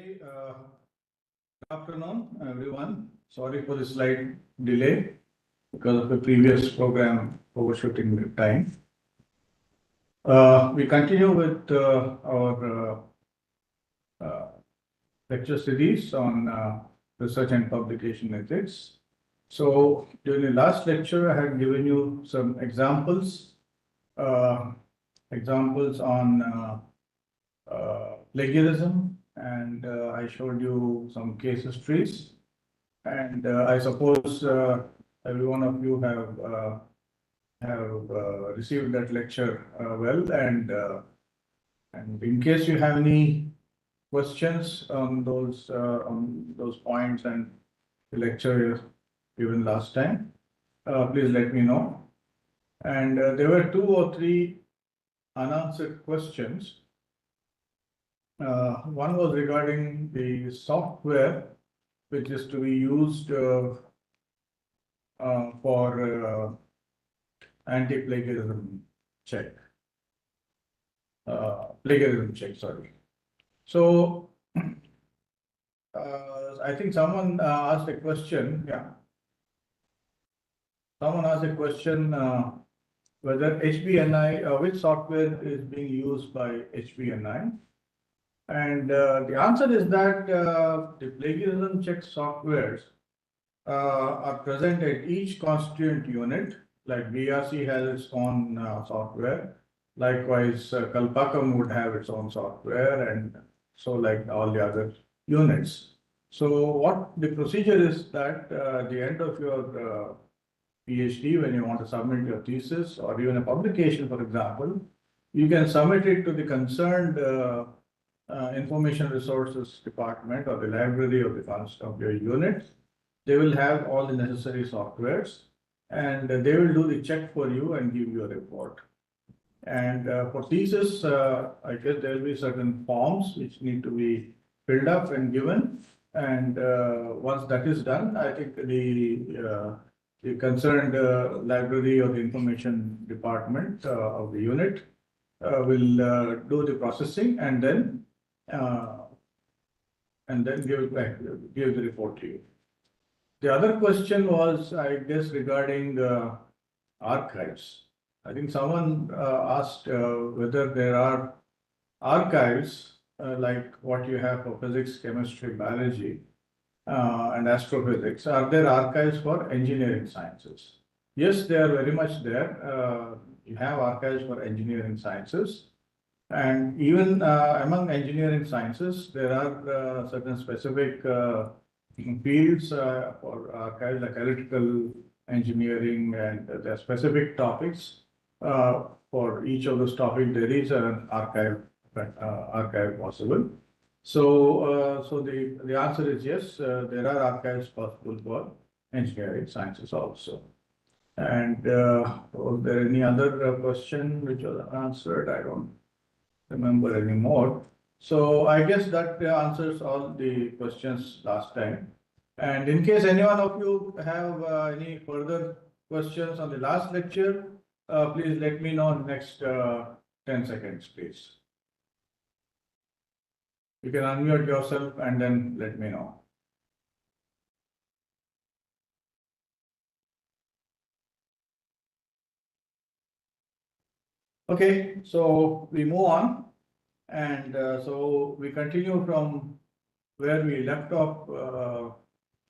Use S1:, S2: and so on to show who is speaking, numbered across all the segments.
S1: Okay, good afternoon, everyone. Sorry for the slight delay because of the previous program overshooting the time. We continue with our lecture series on research and publication ethics. So during the last lecture, I had given you some examples on plagiarism, and I showed you some case histories. And I suppose every one of you have received that lecture well. And in case you have any questions on those points and the lecture given last time, please let me know. And there were 2 or 3 unanswered questions. One was regarding the software which is to be used for anti-plagiarism check. Sorry. So I think someone asked a question. Yeah. Someone asked a question whether HBNI, which software is being used by HBNI. And the answer is that the plagiarism check softwares are present at each constituent unit. Like BRC has its own software. Likewise, Kalpakam would have its own software, and so like all the other units. So what the procedure is that at the end of your PhD, when you want to submit your thesis or even a publication, for example, you can submit it to the concerned information resources department or the library of your unit. They will have all the necessary softwares, and they will do the check for you and give you a report. And for thesis, I guess there will be certain forms which need to be filled up and given. And once that is done, I think the concerned library or the information department of the unit will do the processing and then give the report to you. The other question was, I guess, regarding archives. I think someone asked whether there are archives like what you have for physics, chemistry, biology, and astrophysics. Are there archives for engineering sciences? Yes, they are very much there. You have archives for engineering sciences. And even among engineering sciences, there are certain specific fields for archives like electrical engineering, and there are specific topics. For each of those topics, there is an archive possible. So the answer is yes, there are archives possible for engineering sciences also. And was there any other question which was answered? I don't remember anymore. So I guess that answers all the questions last time. And in case any one of you have any further questions on the last lecture, please let me know in the next 10 seconds, please. You can unmute yourself and then let me know. Okay, so we move on. And so we continue from where we left off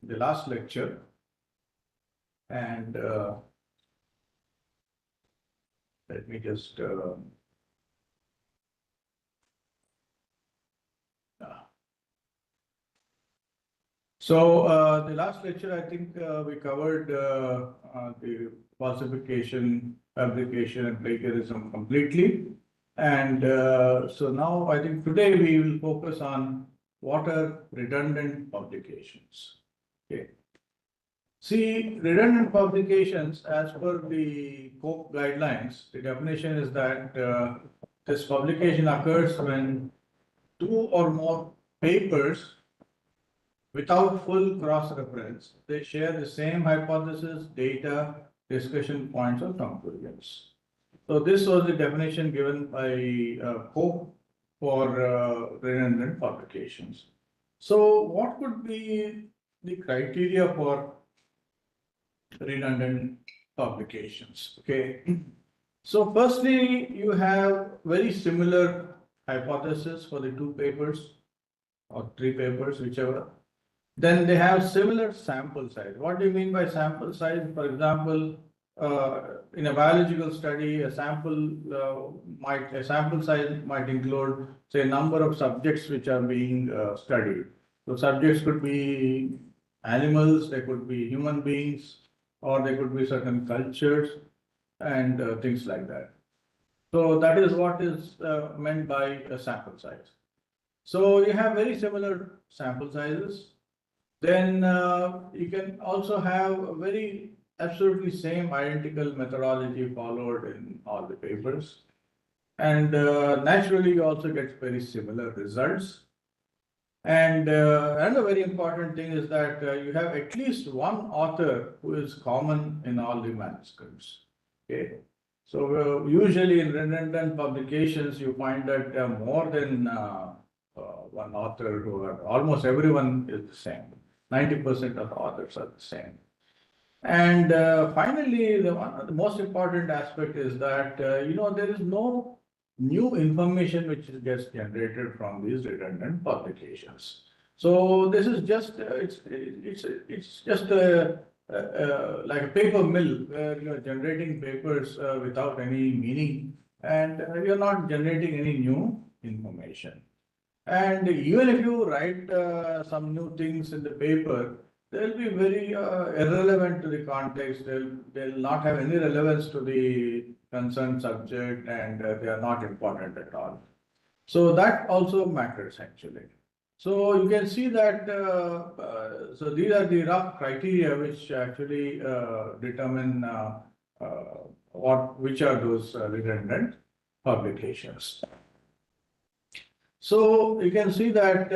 S1: the last lecture. And let me just so the last lecture, I think we covered the falsification, fabrication, and plagiarism completely. And so now I think today we will focus on what are redundant publications. Okay. See, redundant publications, as per the COPE guidelines, the definition is that this publication occurs when 2 or more papers without full cross-reference, they share the same hypothesis, data, discussion points, or conclusions. So this was the definition given by COPE for redundant publications. So what could be the criteria for redundant publications? Okay. So firstly, you have very similar hypothesis for the two papers or three papers, whichever. Then they have similar sample size. What do you mean by sample size? For example, in a biological study, a sample size might include, say, number of subjects which are being studied. So subjects could be animals, they could be human beings, or they could be certain cultures and things like that. So that is what is meant by a sample size. So you have very similar sample sizes. Then you can also have very absolutely same identical methodology followed in all the papers. And naturally, you also get very similar results. And another very important thing is that you have at least one author who is common in all the manuscripts. Okay. So usually in redundant publications, you find that more than one author who are almost everyone is the same. 90% of the authors are the same. And finally, the most important aspect is that, there is no new information which gets generated from these redundant publications. So this is just, it's just like a paper mill where you're generating papers without any meaning, and you're not generating any new information. And even if you write some new things in the paper, they'll be very irrelevant to the context. They'll not have any relevance to the concerned subject, and they are not important at all. So that also matters actually. So you can see that, so these are the rough criteria which actually determine which are those redundant publications. So you can see that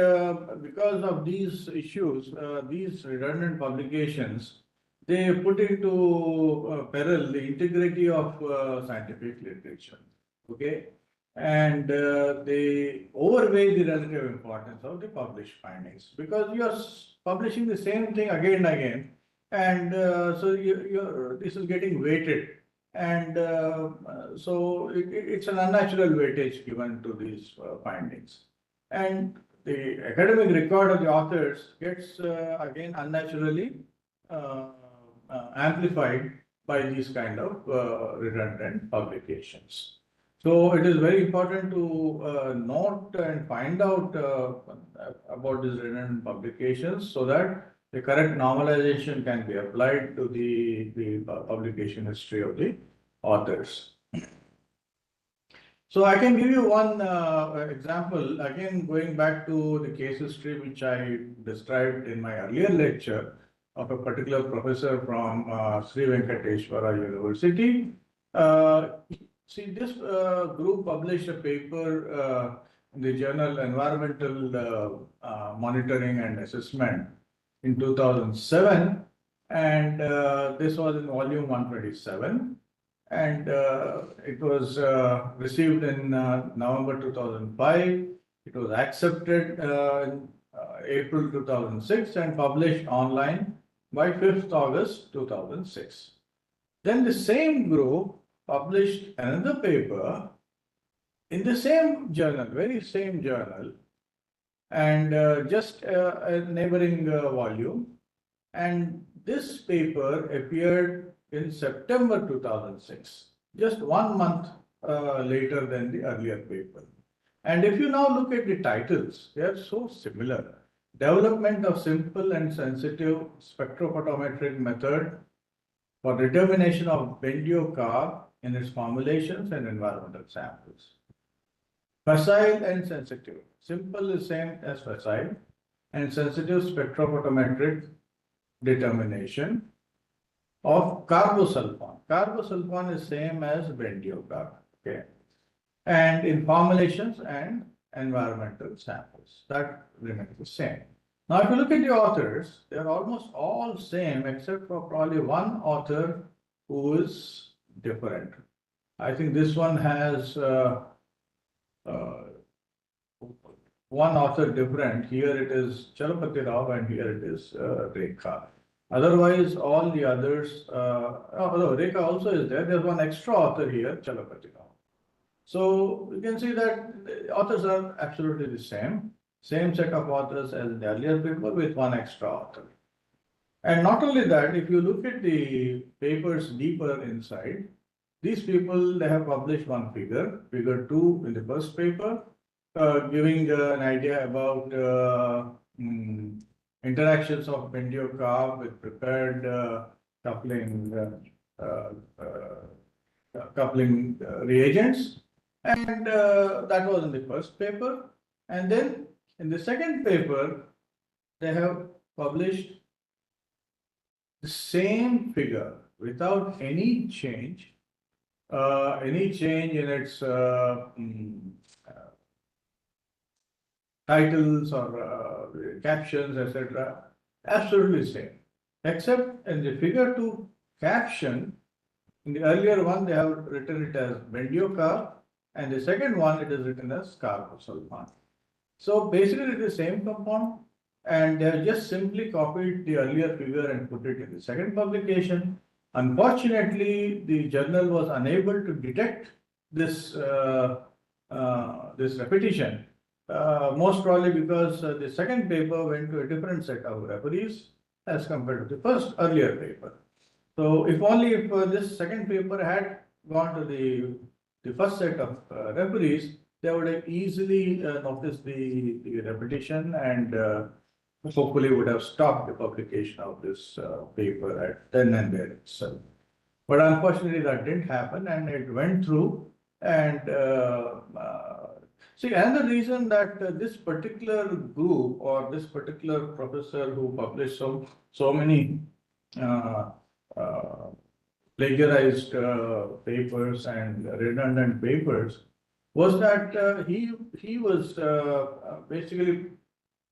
S1: because of these issues, these redundant publications, they put into peril the integrity of scientific literature. Okay, and they overweigh the relative importance of the published findings, because you are publishing the same thing again and again, and so this is getting weighted, and so it's an unnatural weightage given to these findings, and the academic record of the authors gets again unnaturally uh, amplified by these kind of redundant publications. So it is very important to note and find out about these redundant publications, so that the correct normalization can be applied to the publication history of the authors. So I can give you one example, again going back to the case history which I described in my earlier lecture of a particular professor from Sri Venkateswara University. See, this group published a paper in the journal Environmental Monitoring and Assessment in 2007, and this was in volume 127, and it was received in November 2005. It was accepted in April 2006 and published online by 5th August 2006. Then the same group published another paper in the same journal, very same journal, and just a neighboring volume. And this paper appeared in September 2006, just 1 month later than the earlier paper. And if you now look at the titles, they are so similar. Development of simple and sensitive spectrophotometric method for determination of bendiocarb in its formulations and environmental samples. Facile and sensitive. Simple is same as facile, and sensitive spectrophotometric determination of carbosulfon. Carbosulfon is same as bendiocarb. Okay, and in formulations and environmental samples, that remains the same. Now, if you look at the authors, they are almost all same except for probably one author who is different. I think this one has one author different. Here it is Chalapati Rao and here it is Rekha. Otherwise, all the others, although Rekha also is there, there's one extra author here, Chalapati Rao. So you can see that the authors are absolutely the same set of authors as the earlier paper with one extra author. And not only that, if you look at the papers deeper inside, these people, they have published one figure, figure 2 in the first paper, giving an idea about interactions of Bendio carb with prepared coupling reagents. And that was in the first paper. And then in the second paper, they have published the same figure without any change in its titles or captions, etc. Absolutely same, except in the figure 2 caption, in the earlier one they have written it as bendiocarb, and the second one it is written as carbosulfan. So basically it is the same compound, and they have just simply copied the earlier figure and put it in the second publication. Unfortunately, the journal was unable to detect this this repetition, most probably because the second paper went to a different set of referees as compared to the first earlier paper. So if this second paper had gone to the first set of referees, they would have easily noticed the repetition and hopefully would have stopped the publication of this paper at then and there itself. But unfortunately, that didn't happen, and it went through. And see, another reason that this particular group or this particular professor who published so many plagiarized papers and redundant papers was that he was basically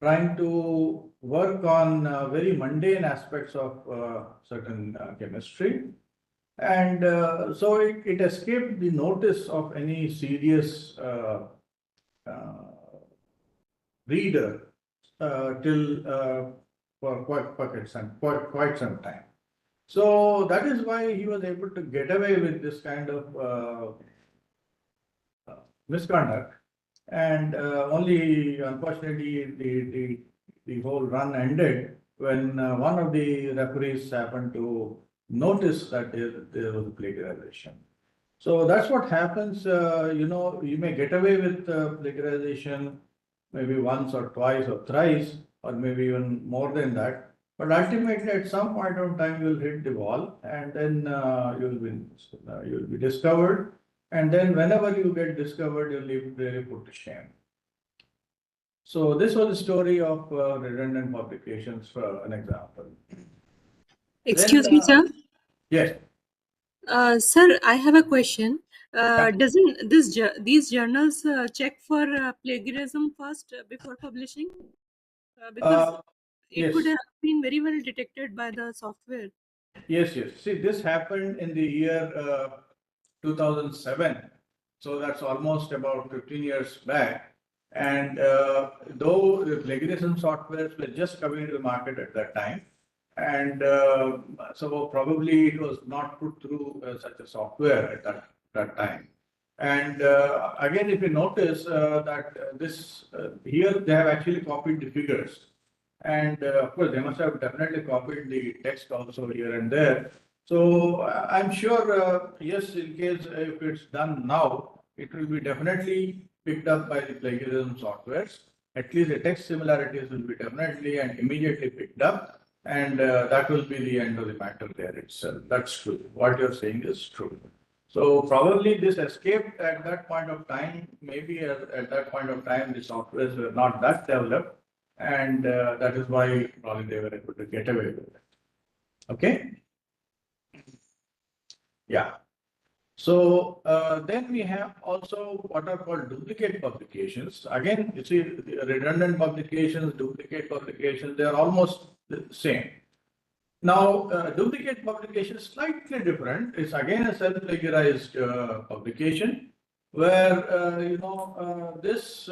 S1: trying to work on very mundane aspects of certain chemistry. And so it escaped the notice of any serious reader till for quite some time. So that is why he was able to get away with this kind of misconduct. And only unfortunately the whole run ended when one of the referees happened to notice that there was plagiarization. So that's what happens. You may get away with plagiarization maybe once or twice or thrice, or maybe even more than that. But ultimately, at some point of time, you'll hit the wall, and then you'll be discovered. And then, whenever you get discovered, you'll be really put to shame. So this was the story of redundant publications, for an example.
S2: Excuse me, sir.
S1: Yes.
S2: Sir, I have a question. Doesn't these journals check for plagiarism first before publishing? Because it
S1: yes.
S2: could have been very well detected by the software.
S1: Yes. See, this happened in the year 2007. So that's almost about 15 years back. And though the plagiarism softwares were just coming into the market at that time, and so probably it was not put through such a software at that time. And again, if you notice that here they have actually copied the figures. And of course, they must have definitely copied the text also here and there. So I'm sure, yes, in case if it's done now, it will be definitely picked up by the plagiarism softwares. At least the text similarities will be definitely and immediately picked up. And that will be the end of the matter there itself. That's true. What you're saying is true. So probably this escaped at that point of time. Maybe at that point of time, the softwares were not that developed. And that is why probably they were able to get away with it. Okay. Yeah. So then we have also what are called duplicate publications. Again, you see, redundant publications, duplicate publications, they are almost the same. Now, duplicate publication is slightly different. It's again a self-plagiarized publication where, this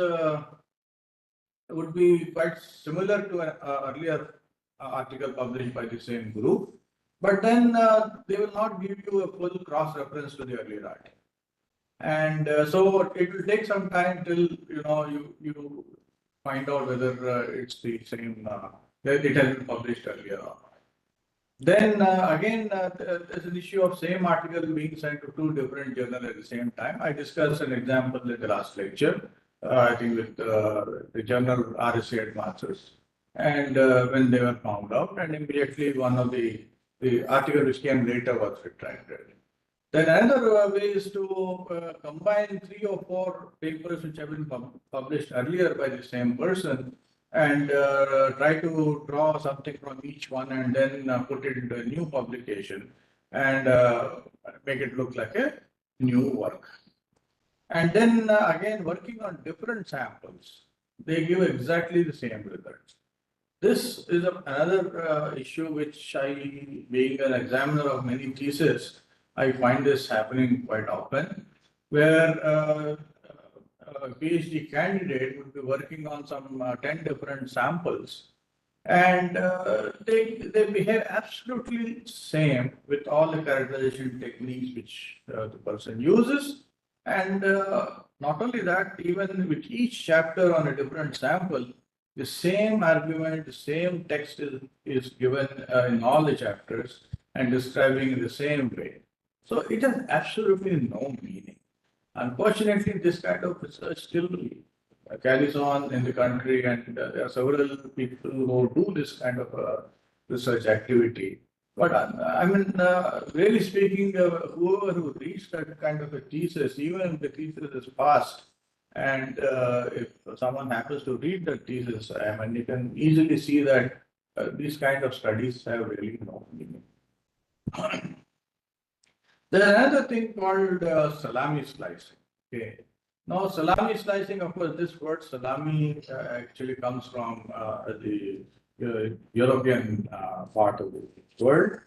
S1: would be quite similar to an earlier article published by the same group, but then they will not give you a full cross-reference to the earlier article. And so it will take some time till you find out whether it's the same that it has been published earlier on. Then again, there's an issue of same article being sent to two different journals at the same time. I discussed an example in the last lecture, I think with the journal RSA Advances, and when they were found out, and immediately one of the article which came later was retracted. Then another way is to combine 3 or 4 papers which have been published earlier by the same person and try to draw something from each one and then put it into a new publication and make it look like a new work. And then again, working on different samples, they give exactly the same results. This is another issue which being an examiner of many theses, I find this happening quite often, where a PhD candidate would be working on some 10 different samples, and they behave absolutely same with all the characterization techniques which the person uses. And not only that, even with each chapter on a different sample, the same argument, the same text is given in all the chapters and describing in the same way. So it has absolutely no meaning. Unfortunately, this kind of research still carries on in the country, and there are several people who do this kind of research activity. But I mean, really speaking, whoever who reads that kind of a thesis, even if the thesis is passed, and if someone happens to read the thesis, I mean, you can easily see that these kind of studies have really no meaning. There's another thing called salami slicing. Okay. Now, salami slicing, of course, this word salami actually comes from the European part of the world.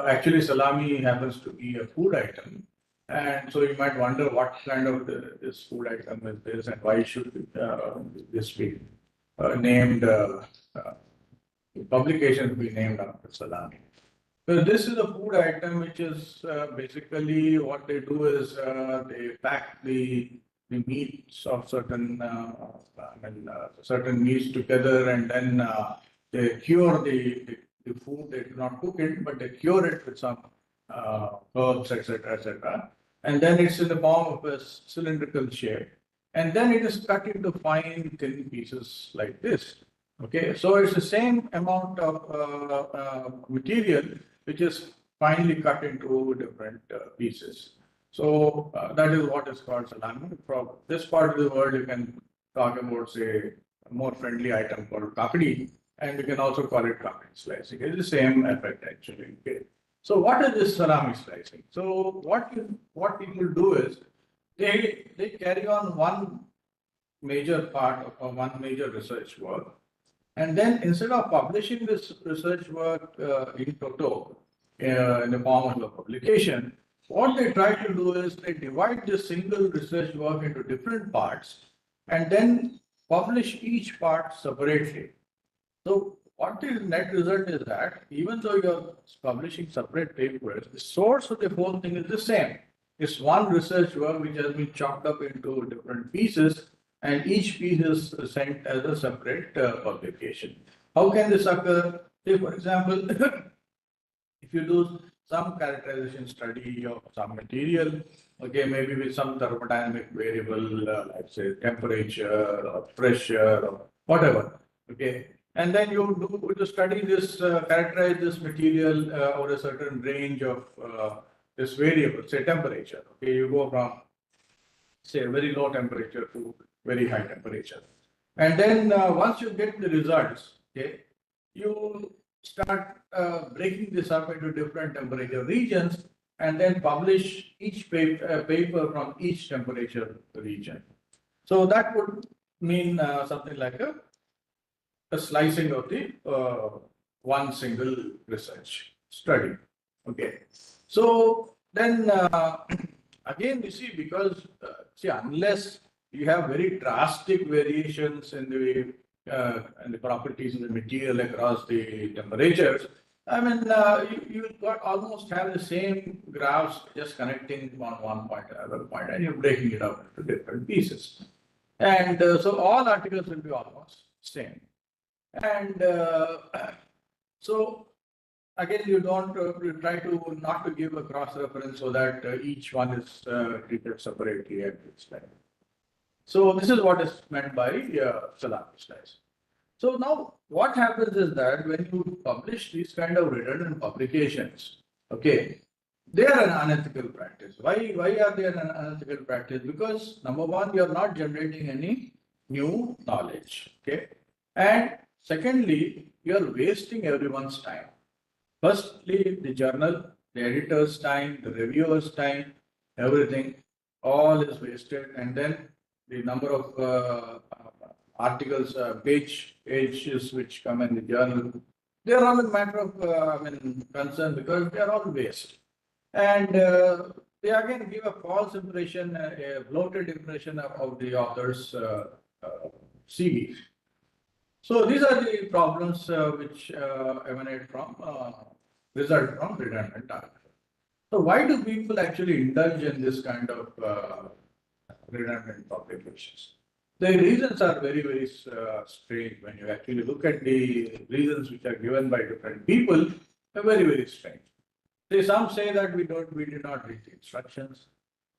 S1: Actually, salami happens to be a food item. And so you might wonder what kind of this food item is this and why should this be named, publication be named after salami. So this is a food item which is basically what they do is they pack the meats of certain certain meats together, and then they cure the food. They do not cook it, but they cure it with some herbs, etc., etc. And then it's in the form of a cylindrical shape, and then it is cut into fine thin pieces like this. Okay, so it's the same amount of material which is finely cut into different pieces. So that is what is called salami. From this part of the world, you can talk about, say, a more friendly item called kakdi, and you can also call it kakdi slicing. It's the same effect actually. Okay. So what is this salami slicing? So what people do is they carry on one major part or one major research work, and then instead of publishing this research work in toto, in the form of a publication, what they try to do is they divide this single research work into different parts and then publish each part separately. So what the net result is that even though you're publishing separate papers, the source of the whole thing is the same. It's one research work which has been chopped up into different pieces, and each piece is sent as a separate publication. How can this occur? Say, for example, if you do some characterization study of some material, okay, maybe with some thermodynamic variable, like say temperature or pressure or whatever, okay, and then you study this, characterize this material over a certain range of this variable, say temperature. Okay, you go from say very low temperature to very high temperature, and then once you get the results, okay, you start breaking this up into different temperature regions and then publish each paper from each temperature region. So that would mean something like a slicing of the one single research study. Okay. So then again, you see, because see, unless you have very drastic variations in the properties of the material across the temperatures. I mean, you got almost have the same graphs just connecting one point to another point, and you're breaking it up into different pieces. And so all articles will be almost same. And so again, you don't you try to not to give a cross reference so that each one is treated separately at this time. So this is what is meant by Salami slice. So now what happens is that when you publish these kind of redundant publications, okay, they are an unethical practice. Why are they an unethical practice? Because number one, you are not generating any new knowledge, okay, and secondly, you are wasting everyone's time. Firstly, the journal, the editor's time, the reviewer's time, everything, all is wasted. And then the number of articles, pages which come in the journal, they are all a matter of, concern because they are all waste. And they again give a false impression, a bloated impression of the author's CV. So these are the problems which emanate from result from redundant article. So why do people actually indulge in this kind of redundant publications? The reasons are very strange. When you actually look at the reasons which are given by different people, they're very strange. Some say that we did not read the instructions.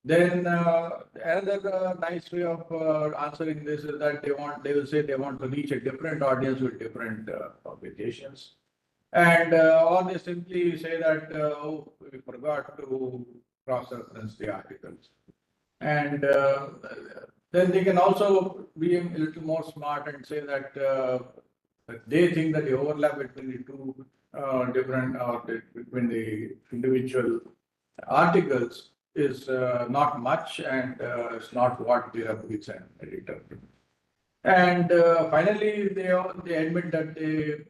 S1: Then another nice way of answering this is that they will say they want to reach a different audience with different publications, and or they simply say that oh, we forgot to cross-reference the articles, and then they can also be a little more smart and say that they think that the overlap between the two different or between the individual articles is not much, and it's not what they represent editor. And finally, they admit that they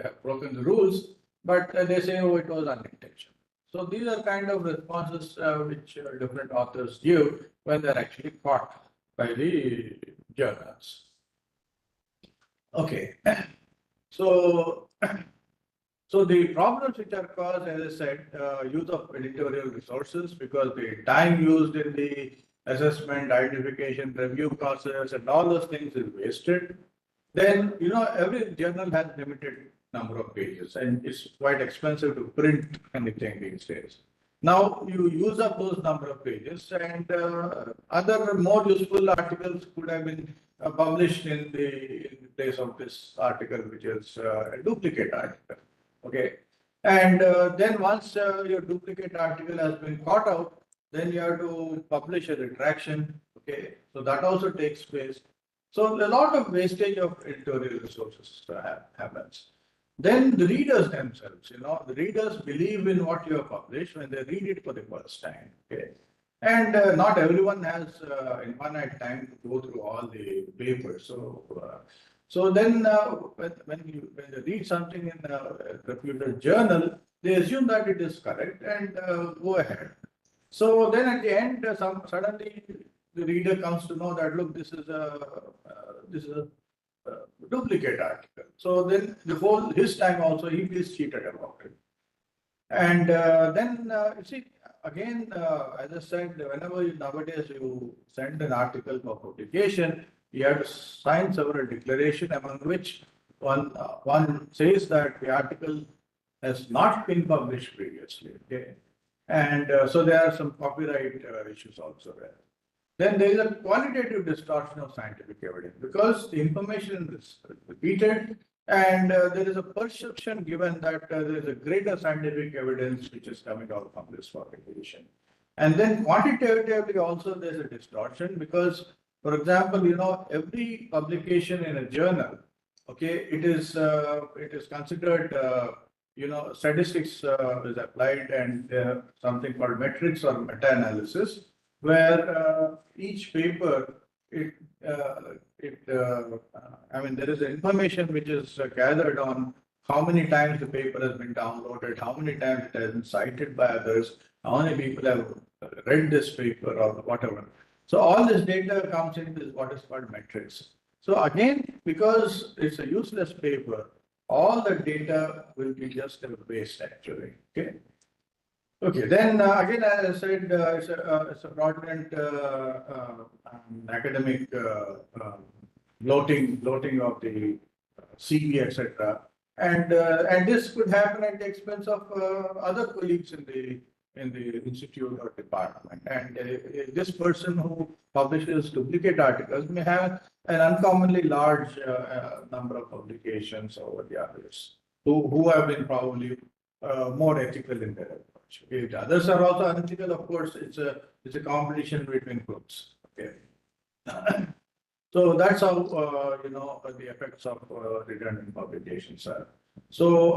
S1: have broken the rules, but they say, oh, it was unintentional. So these are kind of responses which different authors give when they're actually caught by the journals. Okay, so so the problems which are caused, as I said, use of editorial resources, because the time used in the assessment, identification, review process, and all those things is wasted. Then, every journal has limited number of pages, and it's quite expensive to print anything these days. Now you use up those number of pages, and other more useful articles could have been published in the place of this article, which is a duplicate article. Okay, and then once your duplicate article has been caught out, then you have to publish a retraction. Okay, so that also takes place. So a lot of wastage of editorial resources happens. Then the readers themselves, the readers believe in what you have published when they read it for the first time. Okay, and not everyone has infinite time to go through all the papers. So then when they read something in a reputed journal, they assume that it is correct and go ahead. So then at the end, suddenly the reader comes to know that, look, this is a duplicate article. So then before his time also he feels cheated about it. And then you see, again, as I said, whenever nowadays you send an article for publication, you have to sign several declarations, among which one says that the article has not been published previously. Okay, and so there are some copyright issues also there. Then there is a qualitative distortion of scientific evidence, because the information is repeated, and there is a perception given that there is a greater scientific evidence which is coming out from this publication. And then quantitatively also there is a distortion, because, for example, every publication in a journal, okay, it is considered, statistics is applied, and something called metrics or meta-analysis, where each paper, there is information which is gathered on how many times the paper has been downloaded, how many times it has been cited by others, how many people have read this paper or whatever. So all this data comes into what is called metrics. So again, because it's a useless paper, all the data will be just a waste actually. Okay. Okay. Then again, as I said, it's a fraudulent academic bloating of the CV, etc. And this could happen at the expense of other colleagues in the institute or department. And this person who publishes duplicate articles may have an uncommonly large number of publications over the others who have been probably more ethical in their approach. If the others are also unethical, of course, it's a competition between groups. Okay. So that's how the effects of redundant publications are. So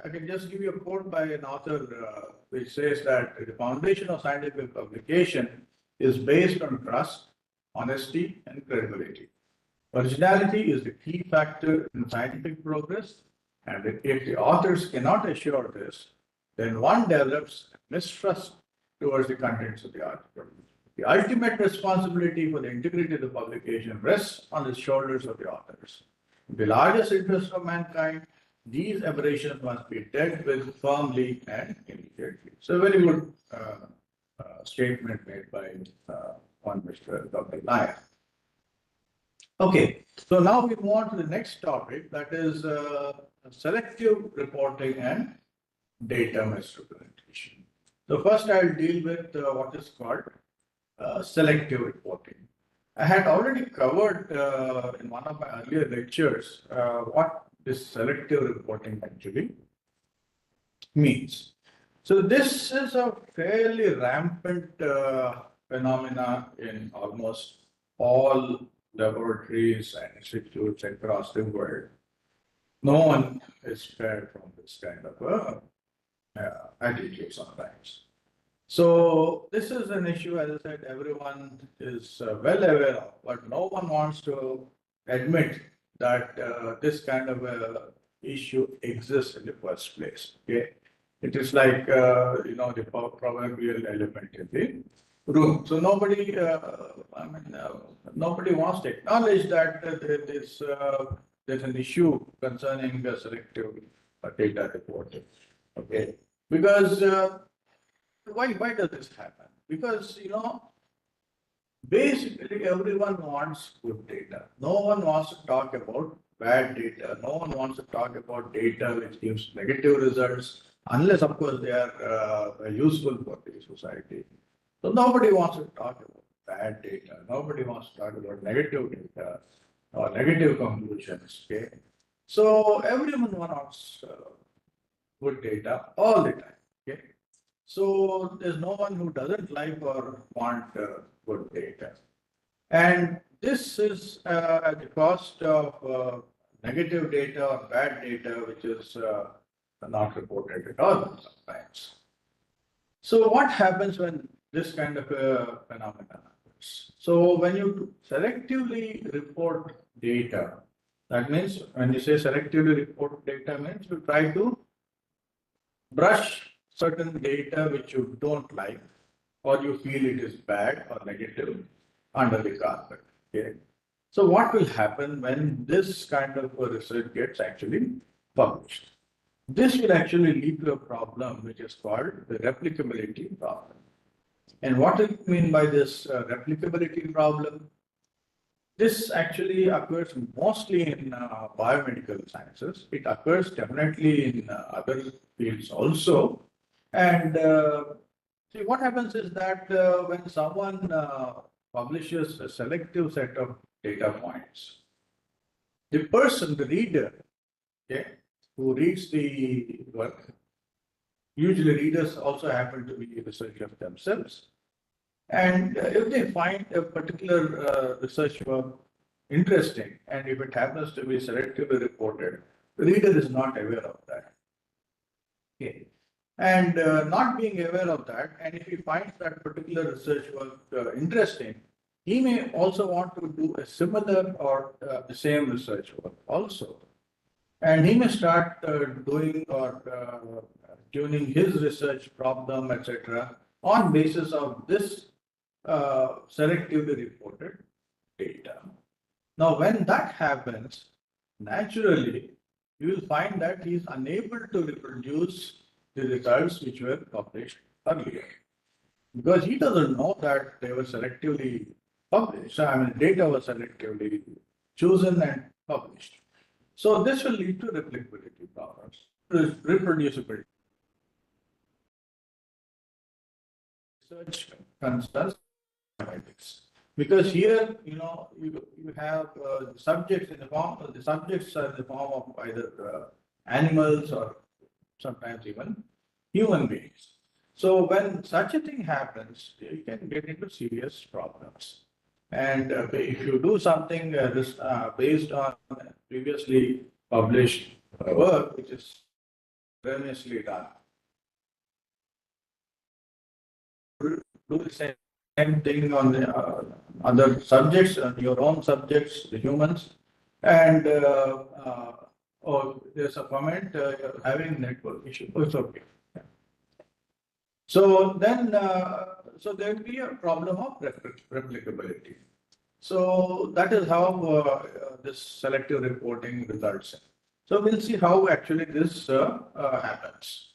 S1: I can just give you a quote by an author which says that the foundation of scientific publication is based on trust, honesty, and credibility. Originality is the key factor in scientific progress, and if the authors cannot assure this, then one develops mistrust towards the contents of the article. The ultimate responsibility for the integrity of the publication rests on the shoulders of the authors. In the largest interest of mankind, these aberrations must be dealt with firmly and immediately. So, a very good statement made by one Mr. Dr. Nayak. Okay, so now we move on to the next topic, that is selective reporting and data misrepresentation. So first I'll deal with what is called selective reporting. I had already covered in one of my earlier lectures what this selective reporting actually means. So this is a fairly rampant phenomena in almost all laboratories and institutes across the world. No one is spared from this kind of attitude sometimes. So this is an issue, as I said, everyone is well aware of, but no one wants to admit that this kind of issue exists in the first place. Okay, it is like the proverbial elephant in the room. So nobody, nobody wants to acknowledge that there's an issue concerning the selective data reporting. Okay, because why does this happen? Because basically everyone wants good data. No one wants to talk about bad data. No one wants to talk about data which gives negative results, unless of course they are useful for the society. So nobody wants to talk about bad data. Nobody wants to talk about negative data or negative conclusions. Okay, so everyone wants good data all the time. Okay, so there's no one who doesn't like or want good data, and this is at the cost of negative data or bad data, which is not reported at all sometimes. So what happens when this kind of a phenomenon happens? So when you selectively report data, that means when you say selectively report data means you try to brush certain data which you don't like or you feel it is bad or negative under the carpet. Okay. So what will happen when this kind of a research gets actually published? This will actually lead to a problem which is called the replicability problem. And what do you mean by this replicability problem? This actually occurs mostly in biomedical sciences. It occurs definitely in other fields also. And see, what happens is that when someone publishes a selective set of data points, the person, the reader, okay, who reads the work, usually readers also happen to be researchers themselves. And if they find a particular research work interesting, and if it happens to be selectively reported, the reader is not aware of that. Okay. And not being aware of that, and if he finds that particular research work interesting, he may also want to do a similar or the same research work also. And he may start doing or tuning his research problem, etc., on basis of this selectively reported data. Now, when that happens, naturally, you will find that he is unable to reproduce the results which were published earlier because he doesn't know that they were selectively published. I mean, data was selectively chosen and published. So this will lead to replicability problems, reproducibility. Research concerns mathematics. Because here, you have subjects in the form, the subjects are in the form of either animals or sometimes even human beings. So when such a thing happens, you can get into serious problems. And if you do something based on previously published work, which is erroneously done, do the same thing on the other subjects, your own subjects, the humans, and there's a comment you're having network issue. Oh, it's okay. So then, so there will be a problem of replicability. So that is how this selective reporting results in. So we'll see how actually this happens.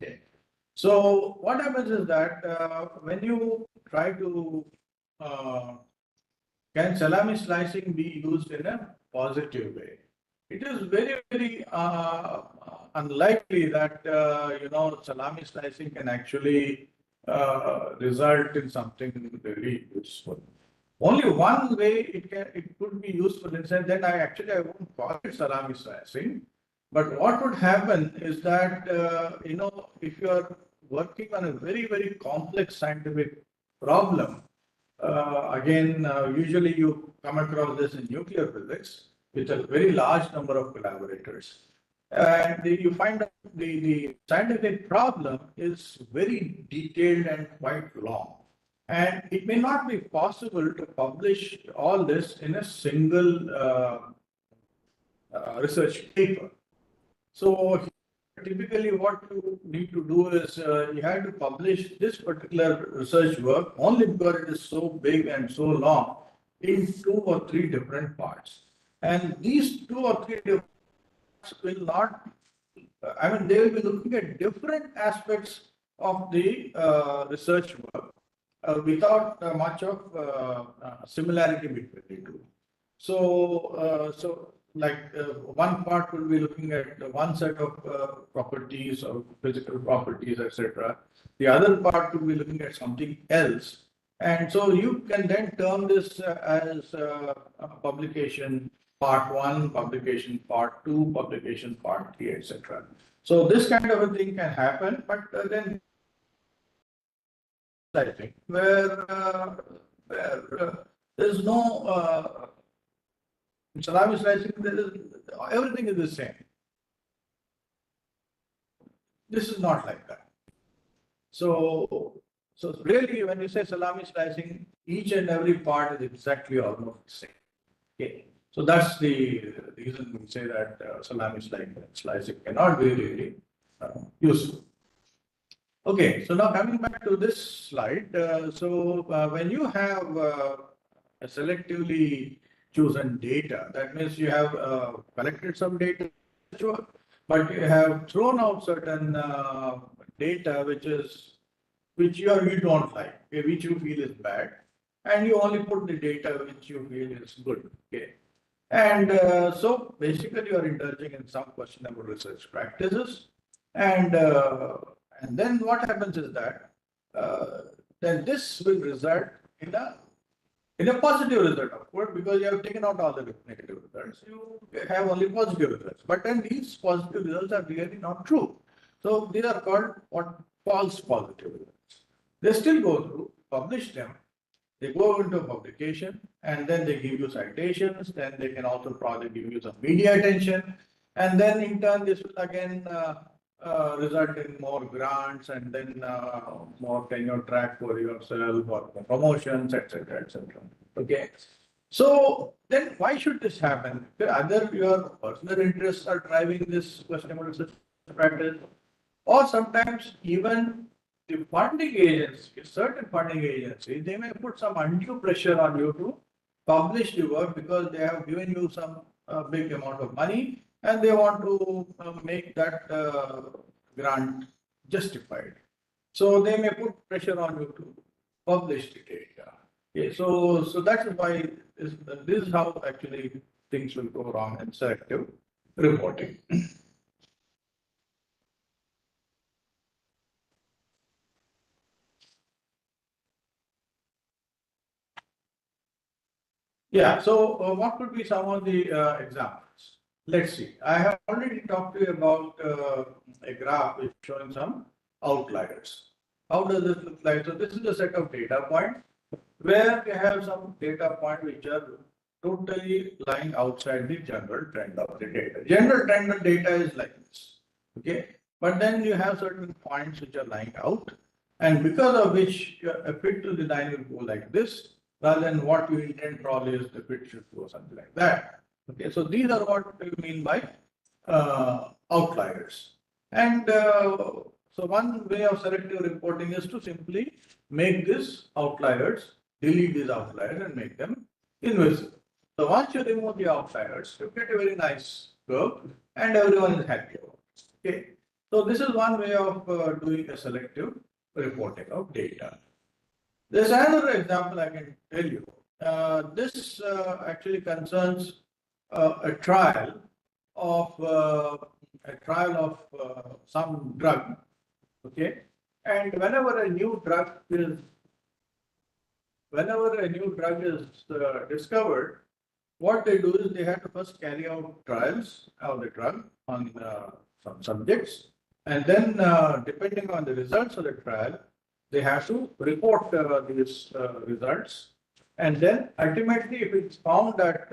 S1: Okay. So what happens is that when you try to, can salami slicing be used in a positive way? It is very, very unlikely that, salami slicing can actually result in something very useful. Only one way it could be useful in the sense that I won't call it salami slicing, but what would happen is that, if you are working on a very, very complex scientific problem, usually you come across this in nuclear physics with a very large number of collaborators. And you find that the scientific problem is very detailed and quite long. And it may not be possible to publish all this in a single research paper. So typically what you need to do is you have to publish this particular research work only because it is so big and so long in 2 or 3 different parts. And these 2 or 3 different parts will not, they will be looking at different aspects of the research work without much of similarity between the two. So one part will be looking at one set of properties or physical properties, etc. The other part will be looking at something else. And so you can then term this as publication part 1, publication part 2, publication part 3, etc. So this kind of a thing can happen, but then I think where there's no salami slicing, everything is the same. This is not like that. So really, when you say salami slicing, each and every part is exactly almost the same. Okay. So that's the reason we say that salami slicing cannot be really useful. Okay, so now coming back to this slide, when you have a selectively chosen data, that means you have collected some data, sure, but you have thrown out certain data which you don't like, okay, which you feel is bad, and you only put the data which you feel is good. Okay, and so basically you are indulging in some questionable research practices, and then what happens is that then this will result in a positive result, of course, because you have taken out all the negative results. You have only positive results. But then these positive results are really not true. So these are called what false positive results. They still go through, publish them, they go into publication, and then they give you citations, then they can also probably give you some media attention, and then in turn this will again result in more grants and then more tenure track for yourself or promotions, etc., etc. Okay. So then why should this happen? Either your personal interests are driving this questionable research practice, Or sometimes even the funding agencies, certain funding agencies, they may put some undue pressure on you to publish the work because they have given you some big amount of money and they want to make that grant justified. So they may put pressure on you to publish the data. Okay, so that's why this is how actually things will go wrong in selective reporting. Yeah, so what could be some of the examples? Let's see. I have already talked to you about a graph which is showing some outliers. How does this look like? So this is a set of data points where we have some data points which are totally lying outside the general trend of the data. General trend of data is like this, okay? But then you have certain points which are lying out, and because of which a fit to the line will go like this, rather than what you intend probably is the fit should go something like that. Okay, so these are what we mean by outliers. And so one way of selective reporting is to simply make these outliers, delete these outliers and make them invisible. So once you remove the outliers, you get a very nice curve and everyone is happy about it. Okay. So this is one way of doing a selective reporting of data. There's another example I can tell you. This actually concerns a trial of some drug. Okay, and whenever a new drug is discovered, what they do is they have to first carry out trials of the drug on some subjects, and then depending on the results of the trial, they have to report these results. And then ultimately, if it's found that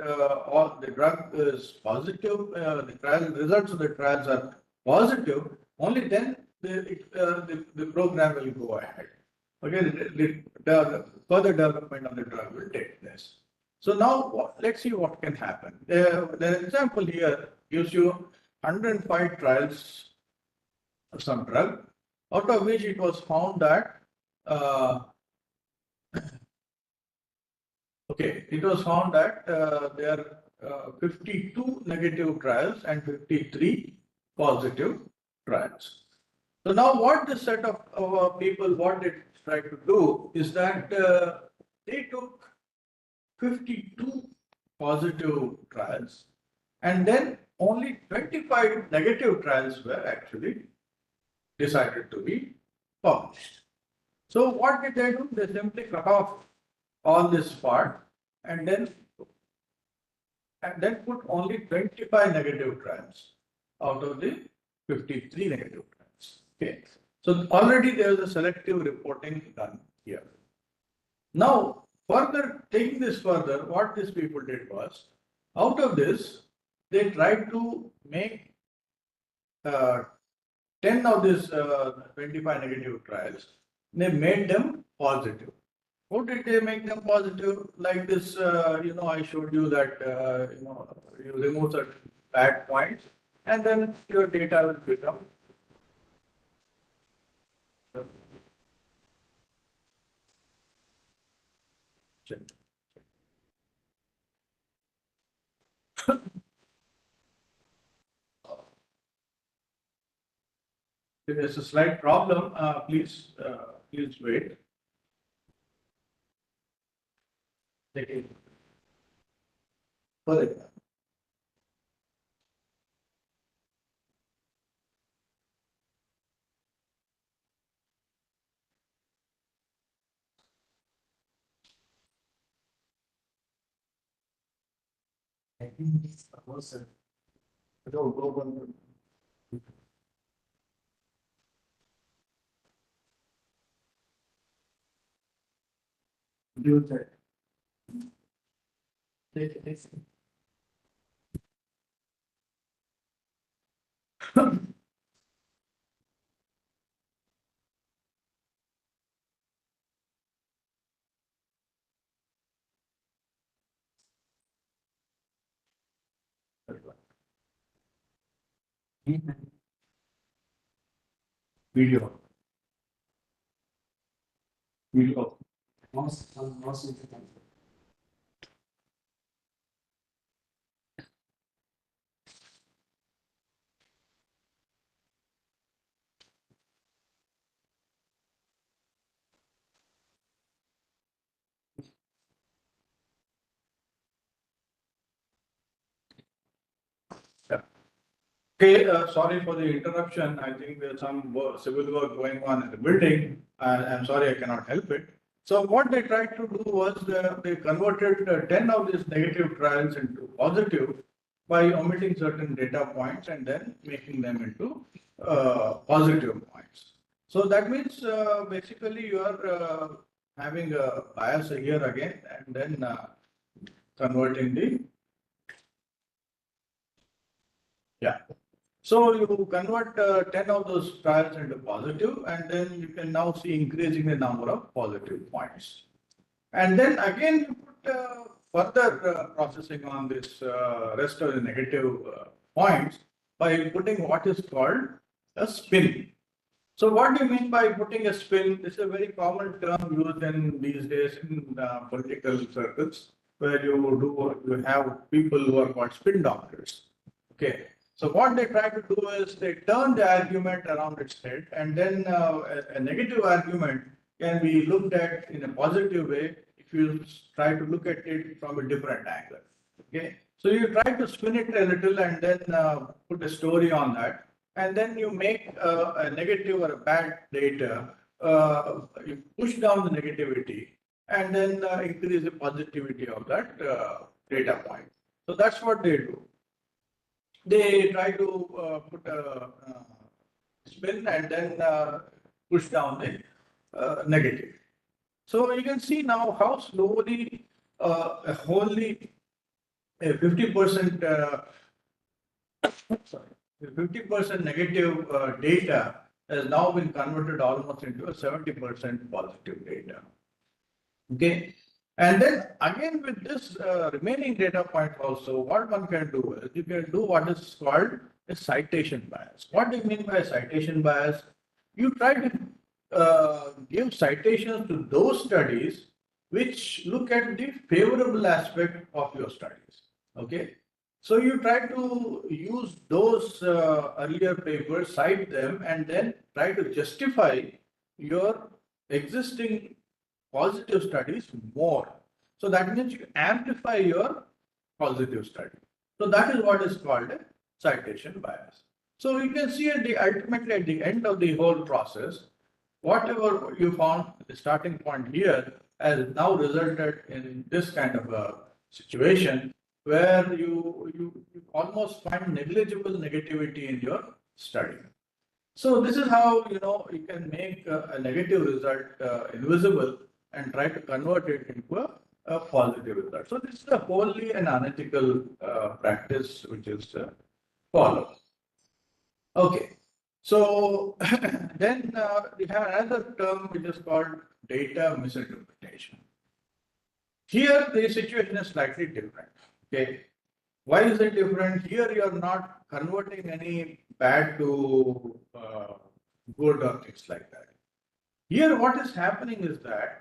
S1: all the drug is positive, the trial results of the trials are positive, only then the program will go ahead. Okay, the further development of the drug will take place. So now let's see what can happen. The example here gives you 105 trials of some drug, out of which it was found that it was found that there are 52 negative trials and 53 positive trials. So now what this set of people, what they tried to do is that they took 52 positive trials and then only 25 negative trials were actually decided to be published. So what did they do? They simply cut off all this part and then put only 25 negative trials out of the 53 negative trials. Okay. So already there is a selective reporting done here. Now, further taking this further, what these people did was, out of this, they tried to make uh, 10 of these 25 negative trials, they made them positive. How did they make them positive? Like this, I showed you that, you remove certain bad points and then your data will become. If there's a slight problem, please wait. Take it further. I think it's a person. Go. Do that. Take it. Video. Video. Yeah. Okay, sorry for the interruption. I think there's some civil work going on in the building. I'm sorry, I cannot help it. So what they tried to do was they converted 10 of these negative trials into positive by omitting certain data points and then making them into positive points. So that means basically you are having a bias here again and then converting the, yeah. So you convert 10 of those trials into positive, and then you can now see increasing the number of positive points. And then again, you put further processing on this rest of the negative points by putting what is called a spin. So what do you mean by putting a spin? This is a very common term used in these days in political circles, where you have people who are called spin doctors. Okay. So what they try to do is they turn the argument around its head, and then a negative argument can be looked at in a positive way if you try to look at it from a different angle. Okay. So you try to spin it a little and then put a story on that, and then you make a negative or a bad data, you push down the negativity and then increase the positivity of that data point. So that's what they do. They try to put a spin and then push down the negative. So you can see now how slowly a wholly a 50% sorry, 50% negative data has now been converted almost into a 70% positive data. Okay. And then again with this remaining data point also, what one can do is you can do what is called a citation bias. What do you mean by citation bias? You try to give citations to those studies which look at the favorable aspect of your studies. Okay. So you try to use those earlier papers, cite them, and then try to justify your existing positive studies more. So that means you amplify your positive study. So that is what is called a citation bias. So you can see ultimately at the end of the whole process, whatever you found the starting point here has now resulted in this kind of a situation where you almost find negligible negativity in your study. So this is how you can make a negative result invisible and try to convert it into a positive result. So this is a wholly an unethical practice which is followed. Okay. So then we have another term which is called data misinterpretation. Here the situation is slightly different. Okay. Why is it different? Here you are not converting any bad to good or things like that. Here what is happening is that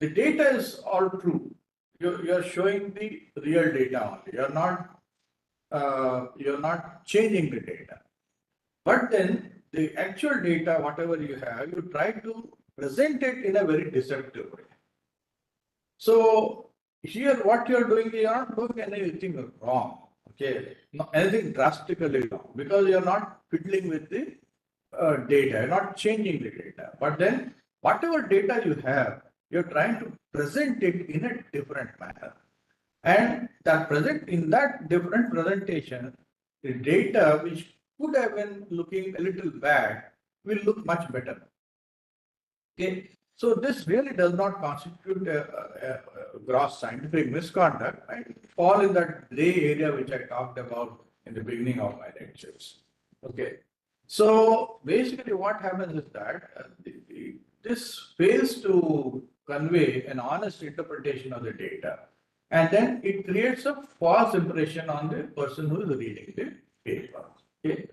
S1: the data is all true. You're showing the real data only. You're not changing the data. But then the actual data, whatever you have, you try to present it in a very deceptive way. So here what you're doing, you're not doing anything wrong. Okay, not anything drastically wrong, because you're not fiddling with the data, you're not changing the data. But then whatever data you have, you're trying to present it in a different manner. And in that different presentation, the data which could have been looking a little bad will look much better. Okay, so this really does not constitute a gross scientific misconduct. I fall in that gray area which I talked about in the beginning of my lectures. Okay, so basically what happens is that this fails to convey an honest interpretation of the data, and then it creates a false impression on the person who is reading the paper. Okay.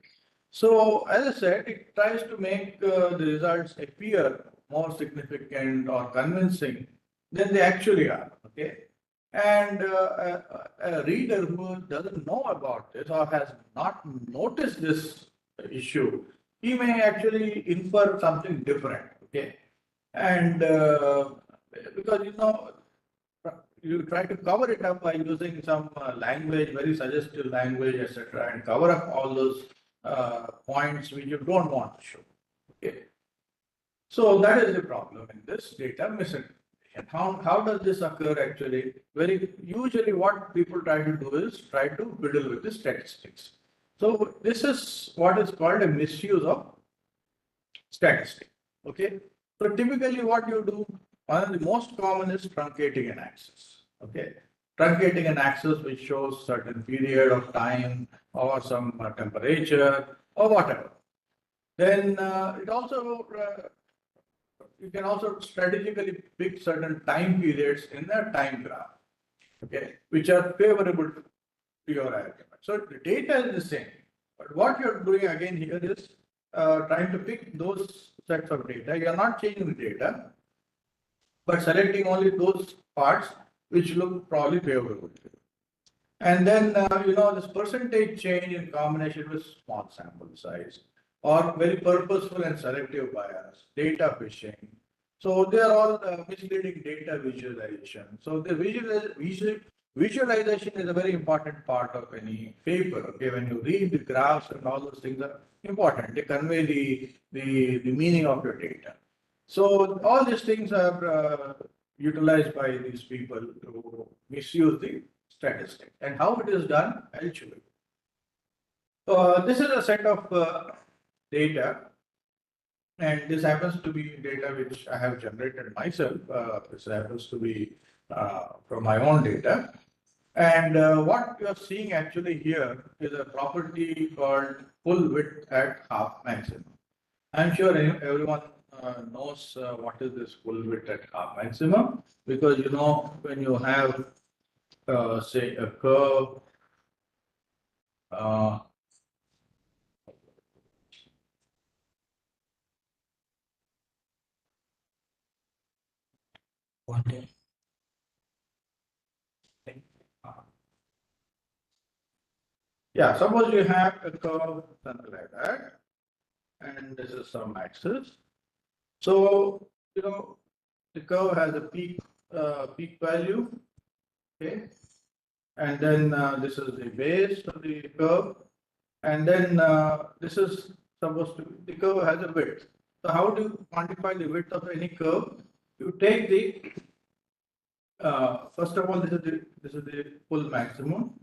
S1: So as I said, it tries to make the results appear more significant or convincing than they actually are. Okay, and a reader who doesn't know about this or has not noticed this issue, he may actually infer something different. Okay, and because you try to cover it up by using some language, very suggestive language, etc., and cover up all those points which you don't want to show. Okay. So that is the problem in this data misinterpretation. How does this occur actually? Very usually what people try to do is try to fiddle with the statistics. So this is what is called a misuse of statistic. Okay. So typically what you do, one of the most common is truncating an axis. Okay. Truncating an axis which shows certain period of time or some temperature or whatever. Then it also you can also strategically pick certain time periods in the time graph, okay, which are favorable to your argument. So the data is the same, but what you're doing again here is trying to pick those sets of data. You're not changing the data, but selecting only those parts which look probably favorable. And then, this percentage change in combination with small sample size or very purposeful and selective bias, data fishing. So they are all misleading data visualization. So the visualization is a very important part of any paper. Okay, when you read the graphs and all those things are important. They convey the meaning of your data. So all these things are utilized by these people to misuse the statistic. And how it is done, I'll show you. This is a set of data, and this happens to be data which I have generated myself. This happens to be from my own data. And what you are seeing actually here is a property called full width at half maximum. I'm sure everyone knows what is this full width at half maximum, because when you have say a curve, uh, yeah, suppose you have a curve something like that, and this is some axis. So the curve has a peak value, okay, and then this is the base of the curve, and then this is supposed to the curve has a width. So how do you quantify the width of any curve? You take the first of all, this is the full maximum,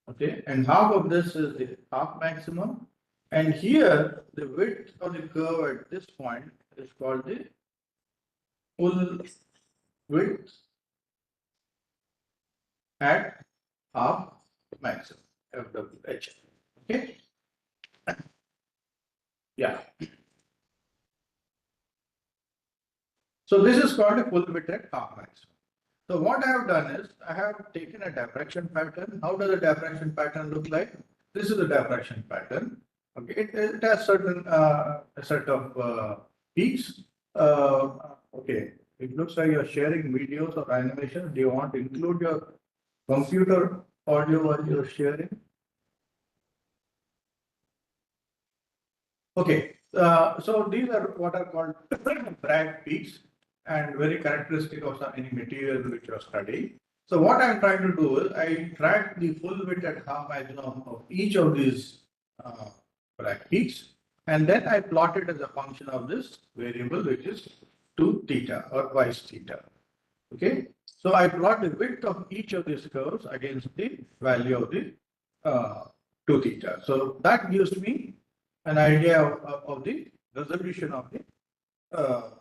S1: okay, and half of this is the half maximum, and here the width of the curve at this point is called the full width at half maximum, FWH. Okay, yeah. So this is called a full width at half maximum. So what I have done is I have taken a diffraction pattern. How does a diffraction pattern look like? This is the diffraction pattern. Okay, it has certain a set of peaks. Okay, it looks like you're sharing videos or animation. Do you want to include your computer audio while you're sharing? Okay, so these are what are called Bragg peaks and very characteristic of any material which you are studying. So what I'm trying to do is I track the full width at half maximum of each of these Bragg peaks, and then I plot it as a function of this variable which is 2 theta or twice theta. Okay, so I plot the width of each of these curves against the value of the 2 theta. So that gives me an idea of the resolution of the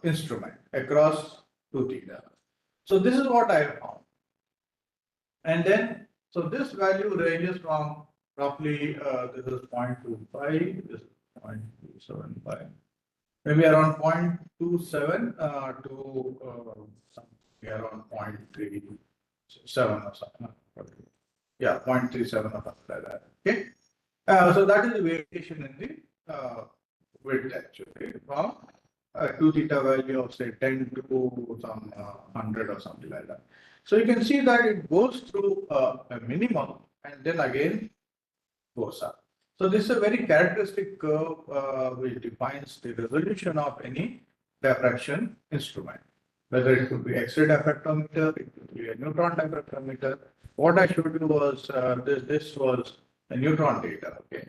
S1: instrument across 2 theta. So this is what I have found. And then, so this value ranges from roughly, this is 0.25, this is 0.275, maybe around 0.27 to something around 0.37 or something. Yeah, 0.37 or something like that. Okay. So that is the variation in the width actually from 2 theta value of say 10 to some 100 or something like that. So you can see that it goes through a minimum and then again goes up. So this is a very characteristic curve which defines the resolution of any diffraction instrument, whether it could be X-ray diffractometer, it could be a neutron diffractometer. What I showed you was this was a neutron data. Okay,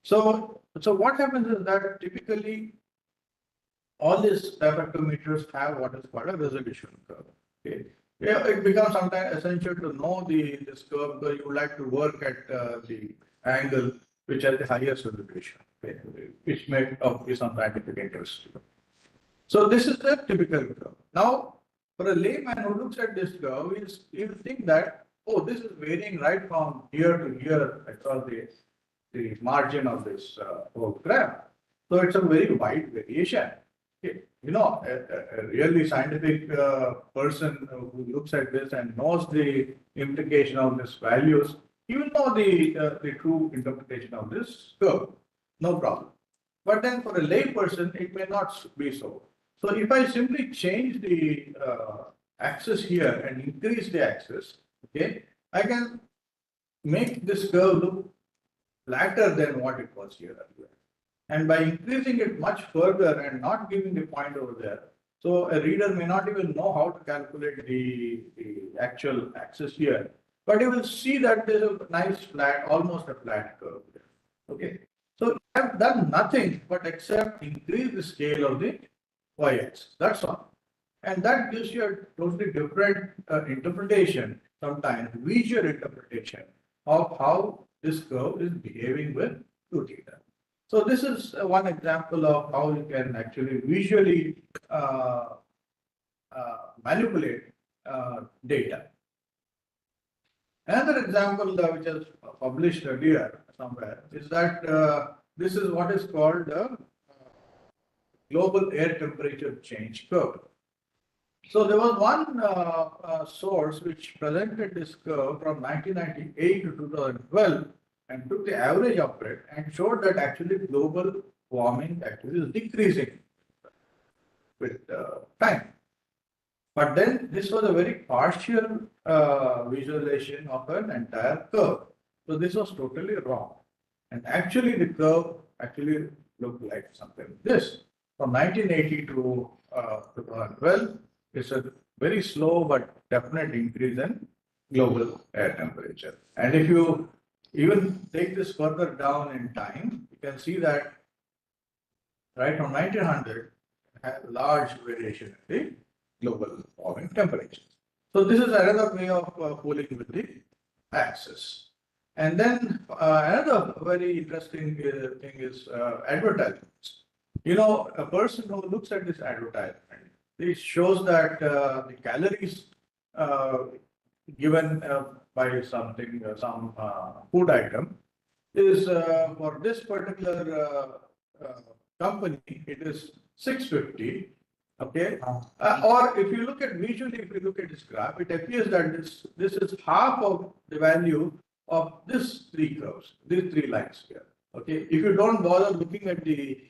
S1: so what happens is that typically all these diffractometers have what is called a resolution curve. Okay, yeah, it becomes sometimes essential to know this curve because you would like to work at the angle which has the highest resolution, okay, which may be some scientific interest. So this is the typical curve. Now, for a layman who looks at this curve, he'll think that, oh, this is varying right from here to here across the margin of this whole graph. So it's a very wide variation. Okay. You know, a really scientific person who looks at this and knows the implication of these values, he will know the true interpretation of this curve. No problem. But then for a lay person, it may not be so. So if I simply change the axis here and increase the axis, okay, I can make this curve look flatter than what it was here earlier. And by increasing it much further and not giving the point over there, so a reader may not even know how to calculate the actual axis here, but you will see that there's a nice flat, almost a flat curve there. Okay, so I've done nothing but except increase the scale of the y-axis. That's all, and that gives you a totally different interpretation, sometimes visual interpretation of how this curve is behaving with 2 theta. So this is one example of how you can actually visually manipulate data. Another example which is published earlier somewhere is that this is what is called the global air temperature change curve. So there was one source which presented this curve from 1998 to 2012 and took the average of it and showed that actually global warming actually is decreasing with time. But then this was a very partial visualization of an entire curve. So this was totally wrong. And actually the curve actually looked like something like this. From 1980 to 2012, it's a very slow but definite increase in global air temperature. And if you even take this further down in time, you can see that right from 1900, had large variation in the global warming temperature. So this is another way of fooling with the axis. And then another very interesting thing is advertisements. You know, a person who looks at this advertisement, it shows that the calories given by something, some food item is for this particular company, it is 650. Okay, or if you look at visually, if you look at this graph, it appears that this is half of the value of this three curves, these three lines here. Okay, if you don't bother looking at the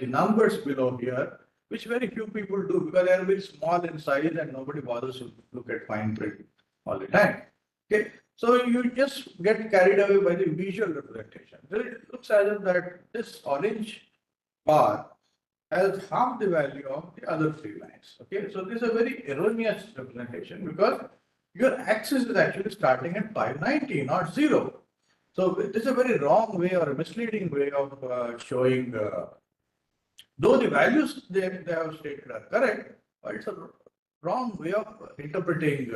S1: numbers below here, which very few people do because they are very small in size and nobody bothers to look at fine print all the time. Okay, so you just get carried away by the visual representation. So it looks as if that this orange bar has half the value of the other three lines. Okay, so this is a very erroneous representation because your axis is actually starting at 590, not 0. So this is a very wrong way or a misleading way of showing, though the values they have stated are correct, but it's a wrong way of interpreting,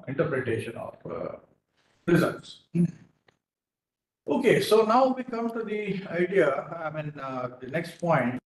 S1: interpretation of results. Okay, so now we come to the idea, the next point.